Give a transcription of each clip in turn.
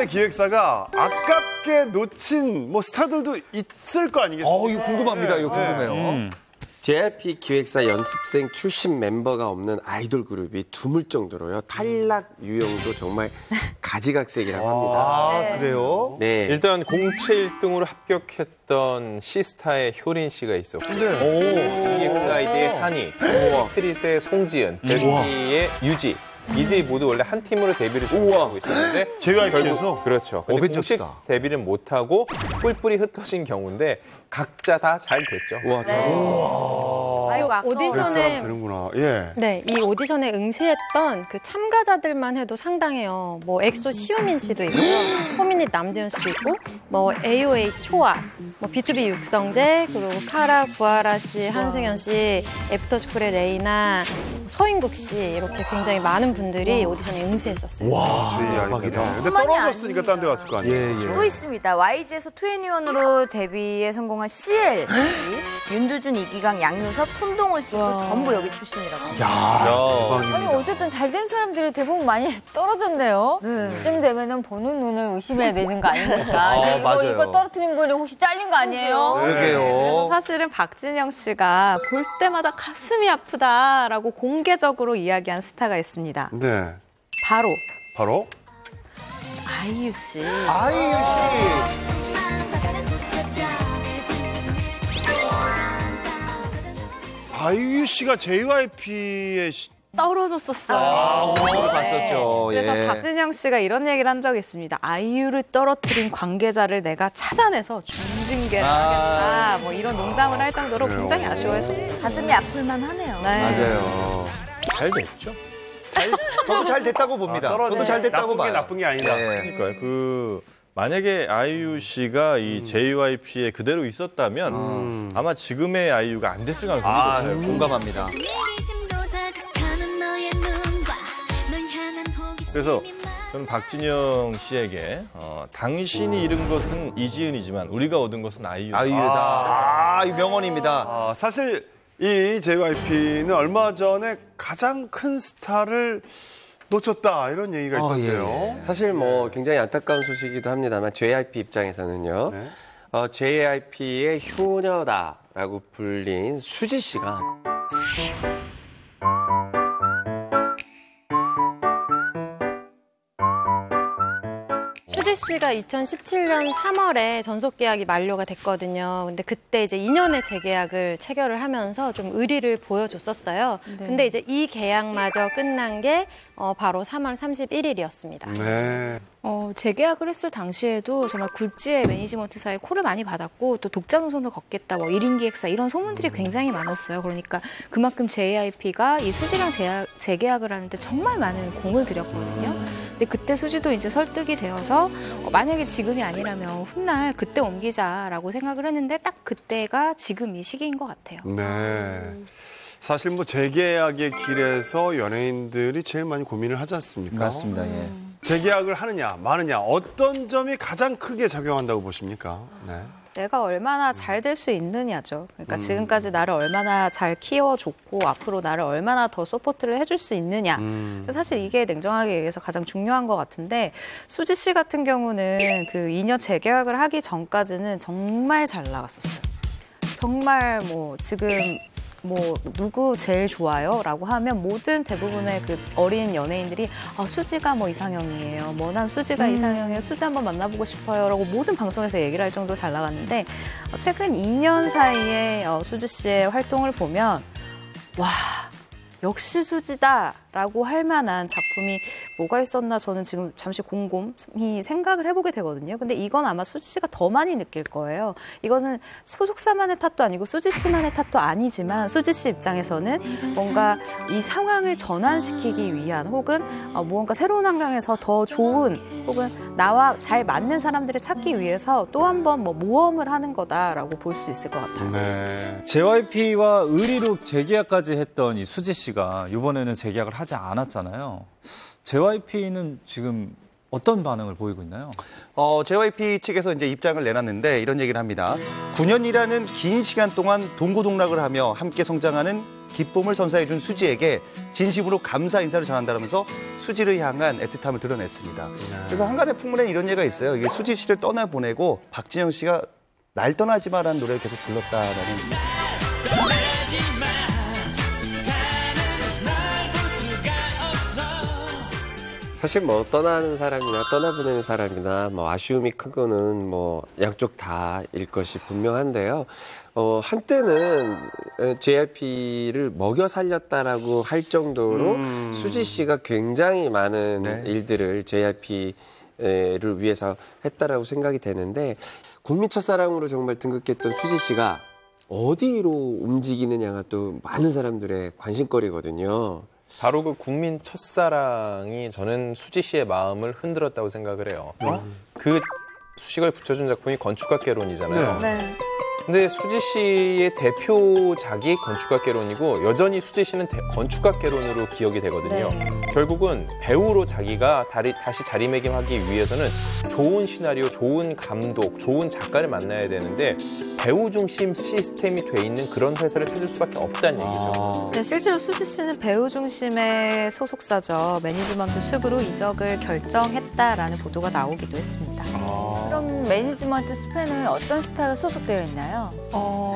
기획사가 아깝게 놓친 뭐 스타들도 있을 거 아니겠습니까? 이거 궁금합니다. 이거 궁금해요. JYP 기획사 연습생 출신 멤버가 없는 아이돌 그룹이 드물 정도로요. 탈락 유형도 정말 가지각색이라고 합니다. 그래요? 네. 일단 공채 1등으로 합격했던 시스타의 효린 씨가 있었고 EXID의 한이, 스트릿의 송지은, 데스티의 유지 이들이 모두 원래 한 팀으로 데뷔를 준비하고 있었는데 JYP에서? 그렇죠. 근데 공식 데뷔를 못하고 뿔뿔이 흩어진 경우인데 각자 다 잘 됐죠. 와, 오디션에 되는구나. 예. 네, 이 오디션에 응시했던 그 참가자들만 해도 상당해요. 뭐 엑소 시우민 씨도 있고요, 호미닛 남재현 씨도 있고, 뭐 AOA 초아, 뭐 B2B 육성재, 그리고 카라 구하라 씨, 한승연 씨, 애프터스쿨의 레이나, 서인국 씨 이렇게 굉장히 많은 분들이 오디션에 응시했었어요. 와, 대박이다. 근데 떨어졌으니까 딴 데 갔을 거 아니에요. 또 있습니다. YG에서 2NE1으로 데뷔에 성공한 CL 씨, 윤두준, 이기강, 양요섭, 손동호 씨도 전부 여기 출신이라고 합니다. 아니 어쨌든 잘된 사람들이 대부분 많이 떨어졌네요. 이쯤 되면은 보는 눈을 의심해야 되는 거 아닙니까? 이거 떨어뜨린 분이 혹시 잘린 거 아니에요? 그러게요. 사실은 박진영 씨가 볼 때마다 가슴이 아프다라고 공개적으로 이야기한 스타가 있습니다. 네. 바로 아이유 씨. 아이유 씨. 아이유 씨가 JYP에 떨어졌었어요. 그걸 봤었죠. 그래서 박진영 씨가 이런 얘기를 한 적이 있습니다. 아이유를 떨어뜨린 관계자를 내가 찾아내서 중징계를 하겠다. 뭐 이런 농담을 할 정도로 굉장히 아쉬워했었죠. 가슴이 아플만 하네요. 네. 맞아요. 잘 됐죠. 저도 잘 됐다고 봅니다. 저도 잘 됐다고 봐요. 나쁜 게 아니다. 그러니까요. 만약에 아이유 씨가 이 JYP에 그대로 있었다면 아마 지금의 아이유가 안 됐을 가능성이 높아요. 공감합니다. 그래서 저는 박진영 씨에게 당신이 잃은 것은 이지은이지만 우리가 얻은 것은 아이유다. 아이유다. 이 명언입니다. 사실 이 JYP는 얼마 전에 가장 큰 스타를 놓쳤다 이런 얘기가 있던데요. 사실 뭐 굉장히 안타까운 소식이기도 합니다만 JYP 입장에서는요. JYP의 효녀다라고 불린 수지 씨가 수지 씨가 2017년 3월에 전속 계약이 만료가 됐거든요. 근데 그때 이제 2년의 재계약을 체결을 하면서 좀 의리를 보여줬었어요. 근데 이제 이 계약마저 끝난 게 바로 3월 31일이었습니다. 네. 재계약을 했을 당시에도 정말 굴지의 매니지먼트사에 콜을 많이 받았고 또 독자 노선을 걷겠다, 뭐 1인 기획사 이런 소문들이 굉장히 많았어요. 그러니까 그만큼 JYP가 이 수지랑 재계약을 하는데 정말 많은 공을 들였거든요. 근데 그때 수지도 이제 설득이 되어서 만약에 지금이 아니라면 훗날 그때 옮기자라고 생각을 했는데 딱 그때가 지금 이 시기인 것 같아요. 네. 사실 뭐 재계약의 길에서 연예인들이 제일 많이 고민을 하지 않습니까? 맞습니다. 예. 재계약을 하느냐 마느냐 어떤 점이 가장 크게 작용한다고 보십니까? 네. 내가 얼마나 잘 될 수 있느냐죠. 그러니까 지금까지 나를 얼마나 잘 키워줬고 앞으로 나를 얼마나 더 서포트를 해줄 수 있느냐. 사실 이게 냉정하게 얘기해서 가장 중요한 것 같은데 수지 씨 같은 경우는 그 2년 재계약을 하기 전까지는 정말 잘 나갔었어요. 정말 뭐 지금 뭐 누구 제일 좋아요? 라고 하면 모든 대부분의 그 어린 연예인들이 수지가 뭐 이상형이에요. 뭐 난 수지가 이상형이에요. 수지 한번 만나보고 싶어요. 라고 모든 방송에서 얘기를 할 정도로 잘 나갔는데 최근 2년 사이에 수지 씨의 활동을 보면 와 역시 수지다라고 할 만한 작품이 뭐가 있었나 저는 지금 잠시 곰곰이 생각을 해보게 되거든요. 근데 이건 아마 수지 씨가 더 많이 느낄 거예요. 이거는 소속사만의 탓도 아니고 수지 씨만의 탓도 아니지만 수지 씨 입장에서는 뭔가 이 상황을 전환시키기 위한 혹은 무언가 새로운 환경에서 더 좋은 혹은 나와 잘 맞는 사람들을 찾기 위해서 또 한 번 뭐 모험을 하는 거다라고 볼 수 있을 것 같아요. 네. JYP와 의리로 재계약까지 했던 이 수지 씨가 이번에는 재계약을 하지 않았잖아요. JYP는 지금 어떤 반응을 보이고 있나요? JYP 측에서 이제 입장을 내놨는데 이런 얘기를 합니다. 9년이라는 긴 시간 동안 동고동락을 하며 함께 성장하는 기쁨을 선사해준 수지에게 진심으로 감사 인사를 전한다면서 수지를 향한 애틋함을 드러냈습니다. 그래서 한간의 풍문에 이런 얘기가 있어요. 이게 수지 씨를 떠나보내고 박진영 씨가 날 떠나지 마라는 노래를 계속 불렀다라는. 사실 뭐 떠나는 사람이나 떠나보내는 사람이나 뭐 아쉬움이 큰 거는 뭐 양쪽 다일 것이 분명한데요. 한때는 JYP를 먹여 살렸다라고 할 정도로 수지 씨가 굉장히 많은 일들을 JYP를 위해서 했다라고 생각이 되는데 국민 첫사랑으로 정말 등극했던 수지 씨가 어디로 움직이느냐가 또 많은 사람들의 관심거리거든요. 바로 그 국민 첫사랑이 저는 수지 씨의 마음을 흔들었다고 생각을 해요. 그 수식을 붙여준 작품이 건축학개론이잖아요. 네. 근데 수지 씨의 대표작이 건축학개론이고 여전히 수지 씨는 건축학개론으로 기억이 되거든요. 네. 결국은 배우로 자기가 다시 자리매김하기 위해서는 좋은 시나리오, 좋은 감독, 좋은 작가를 만나야 되는데 배우 중심 시스템이 돼 있는 그런 회사를 찾을 수밖에 없다는 얘기죠. 네, 실제로 수지 씨는 배우 중심의 소속사죠. 매니지먼트 숲으로 이적을 결정했다라는 보도가 나오기도 했습니다. 그럼 매니지먼트 숲에는 어떤 스타가 소속되어 있나요?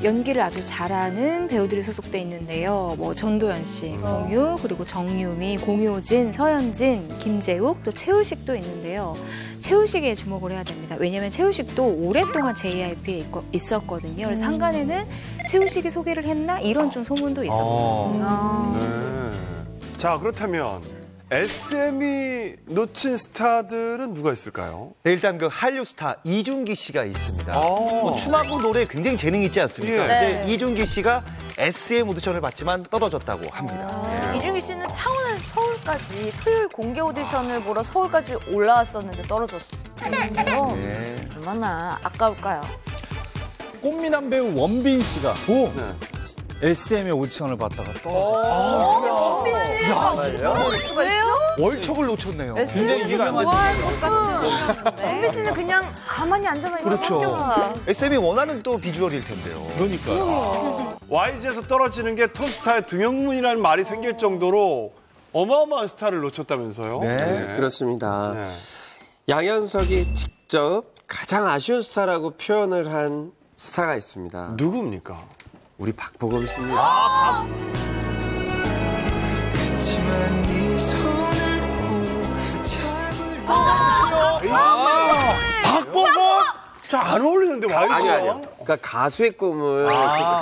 연기를 아주 잘하는 배우들이 소속돼 있는데요. 뭐 전도연 씨, 공유, 그리고 정유미, 공효진, 서현진, 김재욱, 또 최우식도 있는데요. 최우식에 주목을 해야 됩니다. 왜냐하면 최우식도 오랫동안 JYP에 있었거든요. 그래서 한간에는 최우식이 소개를 했나 이런 좀 소문도 있었어요. 네. 자, 그렇다면 SM이 놓친 스타들은 누가 있을까요? 네, 일단 그 한류 스타 이준기 씨가 있습니다. 뭐 춤하고 노래에 굉장히 재능이 있지 않습니까? 근데 이준기 씨가 SM 오디션을 받지만 떨어졌다고 합니다. 이준기 씨는 창원에서 서울까지 토요일 공개 오디션을 보러 서울까지 올라왔었는데 떨어졌어요. 얼마나 아까울까요? 꽃미남 배우 원빈 씨가 SM의 오디션을 받다가 떨어졌어요. 왜요? 월척을 놓쳤네요. 굉장히 이해가 안 됐어요. 원빈 씨는 그냥 가만히 앉아만 있는 그렇죠. SM이 원하는 또 비주얼일 텐데요. 그러니까요. YG에서 떨어지는 게 톱스타의 등용문이라는 말이 생길 정도로 어마어마한 스타를 놓쳤다면서요? 네, 그렇습니다. 양현석이 직접 가장 아쉬운 스타라고 표현을 한 스타가 있습니다. 누굽니까? 우리 박보검 씨입니다. 박보검? 안 어울리는데 YG랑? 아니요. 그러니까 가수의 꿈을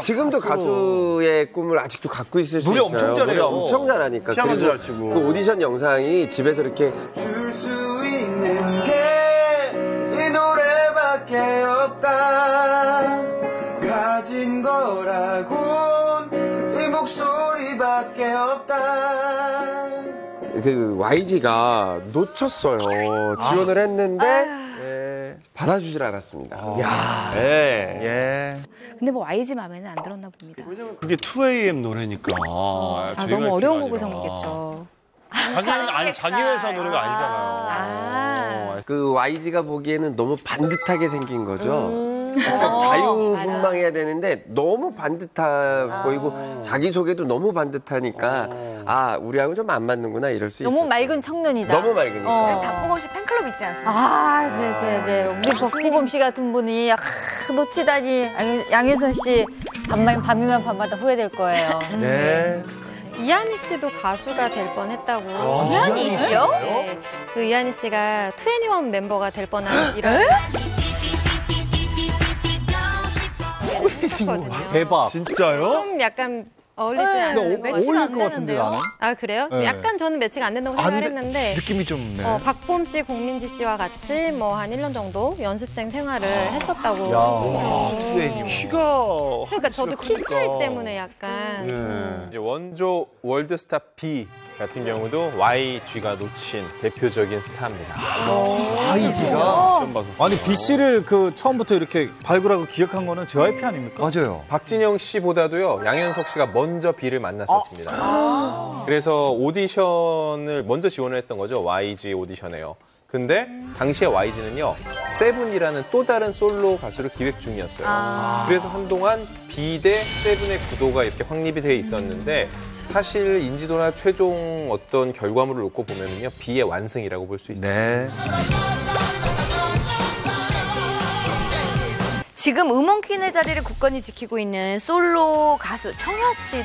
지금도 가수의 꿈을 아직도 갖고 있을 수 노래 있어요. 엄청 잘해요. 노래 엄청 잘하니까. 피아노도 잘 치고. 그 오디션 영상이 집에서 이렇게 줄 수 있는 게 이 노래밖에 없다. 가진 거라곤 이 목소리밖에 없다. 그 YG가 놓쳤어요. 지원을 했는데 받아주질 않았습니다. 근데 뭐 YG 마음에는 안 들었나 봅니다. 그게 2AM 노래니까. 너무 어려운 곡을 선곡했죠. 자기 회사 노래가 아니잖아요. 그 YG가 보기에는 너무 반듯하게 생긴 거죠. 그러니까 자유분방해야 되는데 너무 반듯해 보이고 자기소개도 너무 반듯하니까 우리하고 좀 안 맞는구나 이럴 수 있어요. 너무 맑은 청년이다. 너무 맑으니까. 박보검 씨 팬클럽 있지 않습니까? 네. 우리 박보검 씨 같은 분이 놓치다니 양효선 씨 밤이면 밤마다 후회될 거예요. 네. 이한희 씨도 가수가 될 뻔했다고. 이한희 씨요? 네, 그 이한희 씨가 2NE1 멤버가 될 뻔한 이런. 대박. 진짜요? 좀 약간 어울리지 않는 어울릴 것 같은데 나는? 아 그래요? 네. 약간 저는 매치가 안 된다고 생각을 했는데 느낌이 좀. 박봄 씨, 공민지 씨와 같이 뭐 한 1년 정도 연습생 생활을 했었다고. 키가. 그러니까 저도 키 차이 때문에 약간. 이제 원조 월드스타 B 같은 경우도 YG가 놓친 대표적인 스타입니다. YG가? 아니 B 씨를 그 처음부터 이렇게 발굴하고 기획한 거는 JYP 아닙니까? 맞아요. 박진영 씨보다도요, 양현석 씨가 먼저 B를 만났었습니다. 그래서 오디션을 먼저 지원을 했던 거죠. YG 오디션에요. 근데 당시에 YG는요, 세븐이라는 또 다른 솔로 가수를 기획 중이었어요. 그래서 한동안 B 대 세븐의 구도가 이렇게 확립이 돼 있었는데 사실 인지도나 최종 어떤 결과물을 놓고 보면은요, B의 완승이라고 볼 수 있죠. 네. 지금 음원 퀸의 자리를 굳건히 지키고 있는 솔로 가수 청아 씨.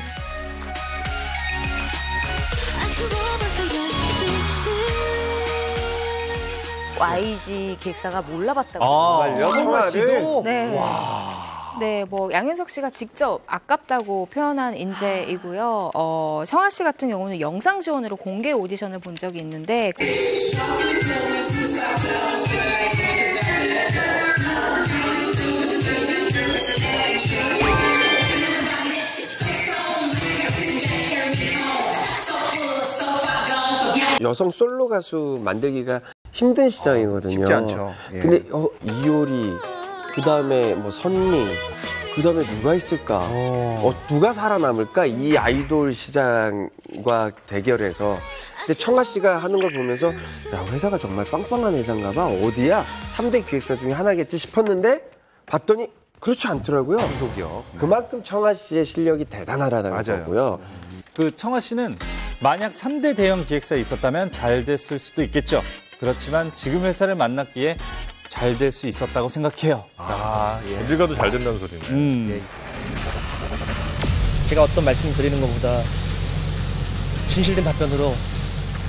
YG 기획사가 몰라봤다고. 정말요? 청아 씨도? 네. 네, 뭐 양현석 씨가 직접 아깝다고 표현한 인재이고요. 청아 씨 같은 경우는 영상 지원으로 공개 오디션을 본 적이 있는데 여성 솔로 가수 만들기가 힘든 시장이거든요. 쉽지 않죠. 예. 근데 이효리, 그 다음에 뭐 선미, 그 다음에 누가 있을까? 누가 살아남을까? 이 아이돌 시장과 대결해서. 근데 청아 씨가 하는 걸 보면서 야, 회사가 정말 빵빵한 회사인가 봐. 어디야? 3대 기획사 중에 하나겠지 싶었는데 봤더니 그렇지 않더라고요. 그만큼 청아 씨의 실력이 대단하다는 거고요. 그 청아 씨는 만약 3대 대형 기획사에 있었다면 잘 됐을 수도 있겠죠. 그렇지만 지금 회사를 만났기에 잘 될 수 있었다고 생각해요. 예. 어딜 가도 잘 된다는 소리네. 제가 어떤 말씀을 드리는 것보다 진실된 답변으로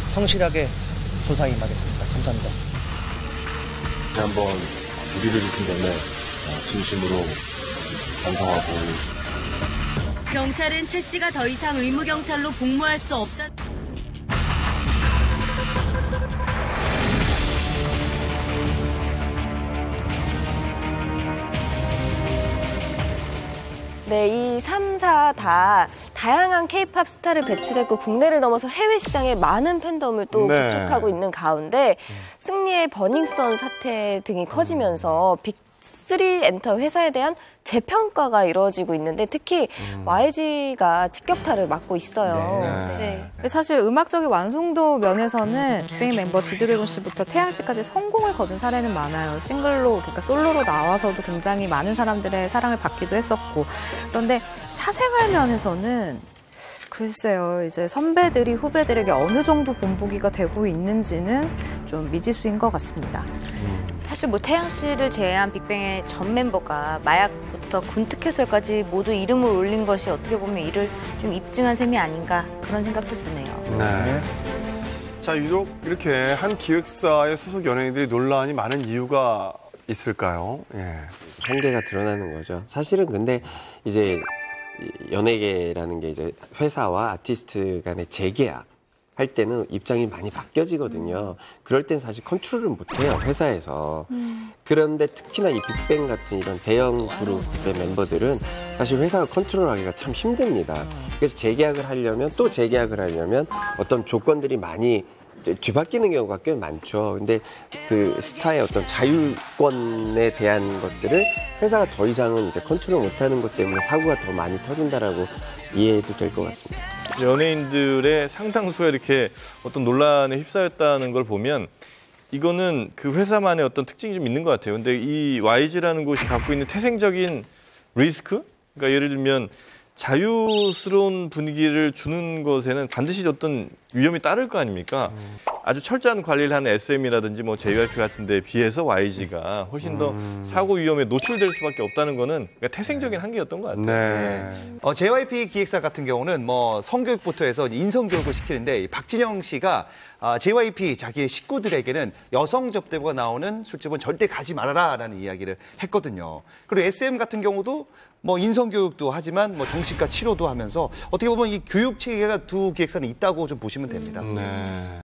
성실하게 조사 임하겠습니다. 감사합니다. 한번 우리를 주신 점에 진심으로 반성하고. 경찰은 최 씨가 더 이상 의무경찰로 복무할 수 없다. 네, 이 3사 다 다양한 K-팝 스타를 배출했고 국내를 넘어서 해외 시장에 많은 팬덤을 또 구축하고 있는 가운데 승리의 버닝썬 사태 등이 커지면서 빅3 엔터 회사에 대한 재평가가 이루어지고 있는데 특히 YG가 직격탄을 맞고 있어요. 네. 사실 음악적인 완성도 면에서는 빅뱅 멤버 지드래곤 씨부터 태양 씨까지 성공을 거둔 사례는 많아요. 싱글로, 그러니까 솔로로 나와서도 굉장히 많은 사람들의 사랑을 받기도 했었고. 그런데 사생활 면에서는 글쎄요, 이제 선배들이 후배들에게 어느 정도 본보기가 되고 있는지는 좀 미지수인 것 같습니다. 사실 뭐 태양 씨를 제외한 빅뱅의 전 멤버가 마약부터 군특허설까지 모두 이름을 올린 것이 어떻게 보면 이를 좀 입증한 셈이 아닌가 그런 생각도 드네요. 네. 자, 유독 이렇게 한 기획사의 소속 연예인들이 논란이 많은 이유가 있을까요? 예. 한계가 드러나는 거죠. 사실은 근데 이제 연예계라는 게 이제 회사와 아티스트 간의 재계약 할 때는 입장이 많이 바뀌어지거든요. 그럴 땐 사실 컨트롤을 못해요, 회사에서. 그런데 특히나 이 빅뱅 같은 이런 대형 그룹의 멤버들은 사실 회사가 컨트롤하기가 참 힘듭니다. 그래서 재계약을 하려면 또 재계약을 하려면 어떤 조건들이 많이 뒤바뀌는 경우가 꽤 많죠. 근데 그 스타의 어떤 자율권에 대한 것들을 회사가 더 이상은 이제 컨트롤 못하는 것 때문에 사고가 더 많이 터진다라고 이해해도 될 것 같습니다. 연예인들의 상당수가 이렇게 어떤 논란에 휩싸였다는 걸 보면 이거는 그 회사만의 어떤 특징이 좀 있는 것 같아요. 근데 이 YG라는 곳이 갖고 있는 태생적인 리스크? 그러니까 예를 들면 자유스러운 분위기를 주는 것에는 반드시 어떤 위험이 따를 거 아닙니까? 아주 철저한 관리를 하는 SM이라든지 뭐 JYP 같은 데에 비해서 YG가 훨씬 더 사고 위험에 노출될 수밖에 없다는 거는 그러니까 태생적인 한계였던 것 같아요. 네. JYP 기획사 같은 경우는 뭐 성교육부터 해서 인성교육을 시키는데 이 박진영 씨가 JYP 자기의 식구들에게는 여성 접대부가 나오는 술집은 절대 가지 말아라라는 이야기를 했거든요. 그리고 SM 같은 경우도 뭐 인성교육도 하지만 뭐 정신과 치료도 하면서 어떻게 보면 이 교육 체계가 두 기획사는 있다고 좀 보시면 됩니다. 네.